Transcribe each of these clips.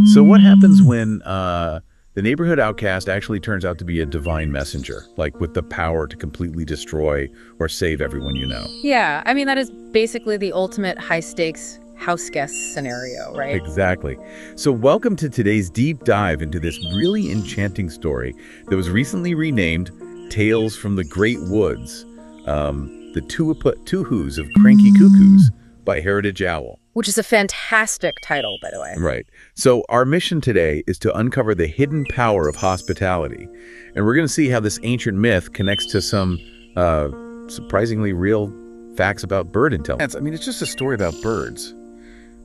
So what happens when the neighborhood outcast actually turns out to be a divine messenger, like with the power to completely destroy or save everyone you know? Yeah, I mean, that is basically the ultimate high-stakes house guest scenario, right? Exactly. So welcome to today's deep dive into this really enchanting story that was recently renamed Tales from the Great Woods, the TuWhoos of Cranky Cuckoos by Heritage Owl. Which is a fantastic title, by the way. Right. So our mission today is to uncover the hidden power of hospitality. And we're going to see how this ancient myth connects to some surprisingly real facts about bird intelligence. I mean, it's just a story about birds.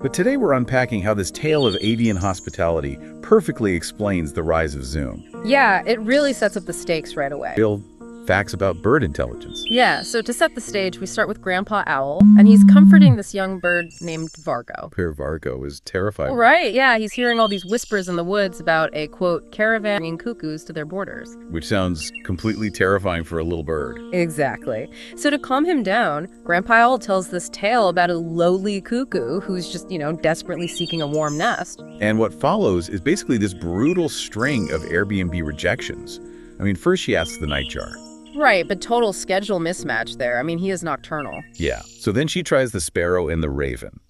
But today we're unpacking how this tale of avian hospitality perfectly explains the rise of Zoom. Yeah, it really sets up the stakes right away. Real facts about bird intelligence. Yeah, so to set the stage, we start with Grandpa Owl, and he's comforting this young bird named Vargo. Poor Vargo is terrified. Right, yeah, he's hearing all these whispers in the woods about a, quote, caravan bringing cuckoos to their borders. Which sounds completely terrifying for a little bird. Exactly. So to calm him down, Grandpa Owl tells this tale about a lowly cuckoo who's just, desperately seeking a warm nest. And what follows is basically this brutal string of Airbnb rejections. I mean, first she asks the nightjar. Right, but total schedule mismatch there. I mean, he is nocturnal. Yeah. So then she tries the sparrow and the raven.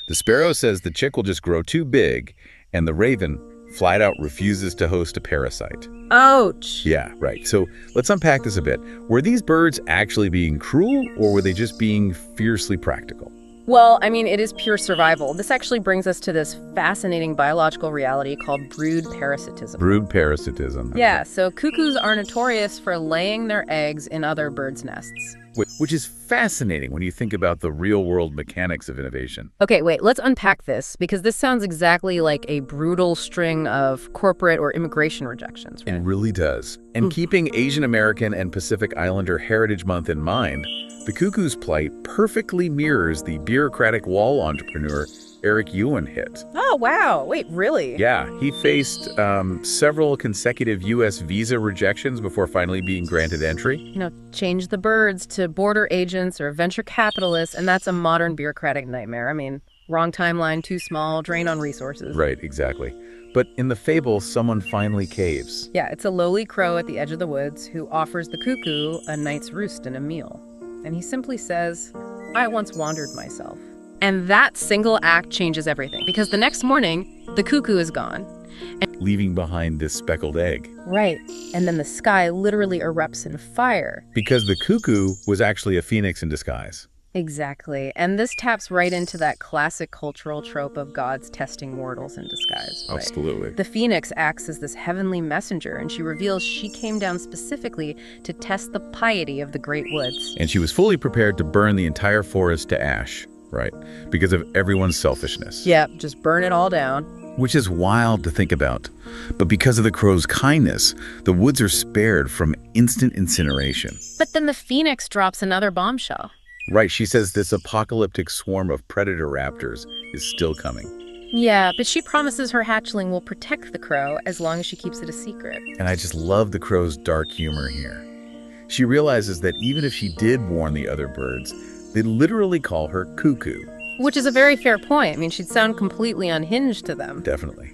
The sparrow says the chick will just grow too big, and the raven flat out refuses to host a parasite. Ouch. Yeah, right. So let's unpack this a bit. Were these birds actually being cruel, or were they just being fiercely practical? Well, I mean, it is pure survival. This actually brings us to this fascinating biological reality called brood parasitism. Brood parasitism. Yeah, so cuckoos are notorious for laying their eggs in other birds' nests. Which is fascinating when you think about the real-world mechanics of innovation. Okay, wait, let's unpack this, because this sounds exactly like a brutal string of corporate or immigration rejections, right? It really does. And keeping Asian American and Pacific Islander Heritage Month in mind, the cuckoo's plight perfectly mirrors the bureaucratic wall entrepreneur Eric Yuan hit. Oh, wow. Wait, really? Yeah, he faced several consecutive U.S. visa rejections before finally being granted entry. Change the birds to border agents or venture capitalists, and that's a modern bureaucratic nightmare. I mean, wrong timeline, too small, drain on resources. Right, exactly. But in the fable, someone finally caves. Yeah, it's a lowly crow at the edge of the woods who offers the cuckoo a night's roost and a meal. And he simply says, "I once wandered myself." And that single act changes everything, because the next morning, the cuckoo is gone. Leaving behind this speckled egg. Right. And then the sky literally erupts in fire. Because the cuckoo was actually a phoenix in disguise. Exactly. And this taps right into that classic cultural trope of gods testing mortals in disguise. Right? Absolutely. The phoenix acts as this heavenly messenger, and she reveals she came down specifically to test the piety of the great woods. And she was fully prepared to burn the entire forest to ash. Right, because of everyone's selfishness. Yep, just burn it all down. Which is wild to think about. But because of the crow's kindness, the woods are spared from instant incineration. But then the phoenix drops another bombshell. Right, she says this apocalyptic swarm of predator raptors is still coming. Yeah, but she promises her hatchling will protect the crow as long as she keeps it a secret. And I just love the crow's dark humor here. She realizes that even if she did warn the other birds, they'd literally call her cuckoo. Which is a very fair point. I mean, she'd sound completely unhinged to them. Definitely.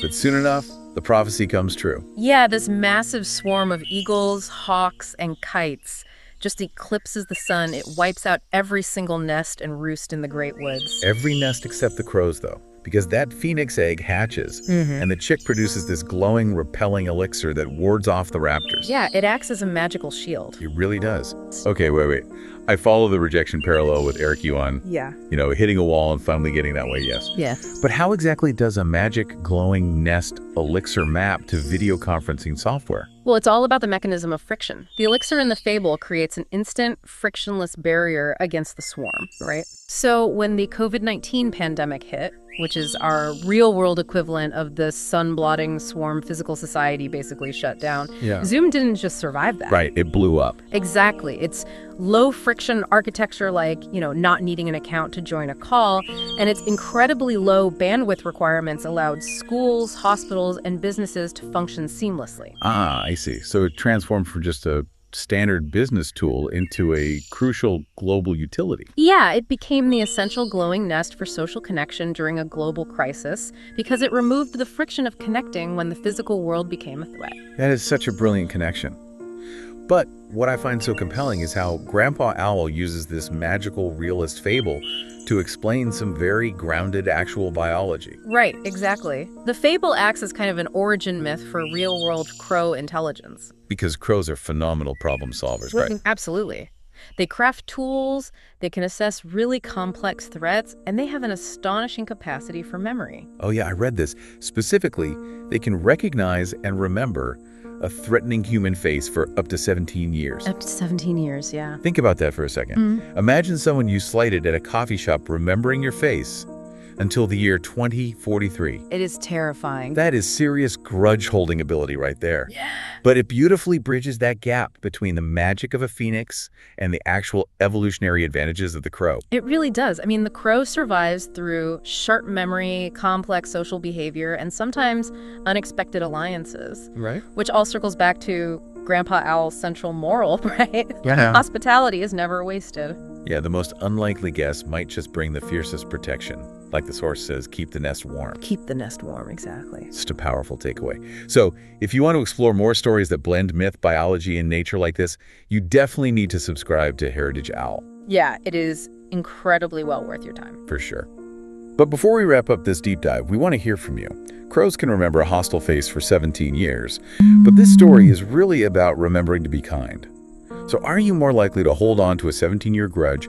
But soon enough, the prophecy comes true. Yeah, this massive swarm of eagles, hawks, and kites just eclipses the sun. It wipes out every single nest and roost in the great woods. Every nest except the crows, though. Because that phoenix egg hatches, and the chick produces this glowing, repelling elixir that wards off the raptors. Yeah, it acts as a magical shield. It really does. Okay, wait. I follow the rejection parallel with Eric Yuan. Yeah. Hitting a wall and finally getting that way, yes. Yeah. But how exactly does a magic glowing nest elixir map to video conferencing software? Well, it's all about the mechanism of friction. The elixir in the fable creates an instant, frictionless barrier against the swarm, right? So when the COVID-19 pandemic hit, which is our real-world equivalent of the sun-blotting swarm physical society basically shut down, Zoom didn't just survive that. Right, it blew up. Exactly. It's low-friction architecture like, not needing an account to join a call, and its incredibly low bandwidth requirements allowed schools, hospitals, and businesses to function seamlessly. Ah, I see. So it transformed from just a standard business tool into a crucial global utility. Yeah, it became the essential glowing nest for social connection during a global crisis because it removed the friction of connecting when the physical world became a threat. That is such a brilliant connection. But what I find so compelling is how Grandpa Owl uses this magical realist fable to explain some very grounded actual biology. Right, exactly. The fable acts as kind of an origin myth for real-world crow intelligence. Because crows are phenomenal problem solvers, right? Absolutely. They craft tools, they can assess really complex threats, and they have an astonishing capacity for memory. Oh yeah, I read this. Specifically, they can recognize and remember a threatening human face for up to 17 years. Up to 17 years, yeah. Think about that for a second. Imagine someone you slighted at a coffee shop remembering your face until the year 2043. It is terrifying. That is serious grudge-holding ability right there. Yeah. But it beautifully bridges that gap between the magic of a phoenix and the actual evolutionary advantages of the crow. It really does. I mean, the crow survives through sharp memory, complex social behavior, and sometimes unexpected alliances. Right. Which all circles back to Grandpa Owl's central moral, right? Yeah. Hospitality is never wasted. Yeah, the most unlikely guest might just bring the fiercest protection. Like the source says, keep the nest warm. Keep the nest warm, exactly. Just a powerful takeaway. So, if you want to explore more stories that blend myth, biology, and nature like this, you definitely need to subscribe to Heritage Owl. Yeah, it is incredibly well worth your time. For sure. But before we wrap up this deep dive, we want to hear from you. Crows can remember a hostile face for 17 years, but this story is really about remembering to be kind. So are you more likely to hold on to a 17-year grudge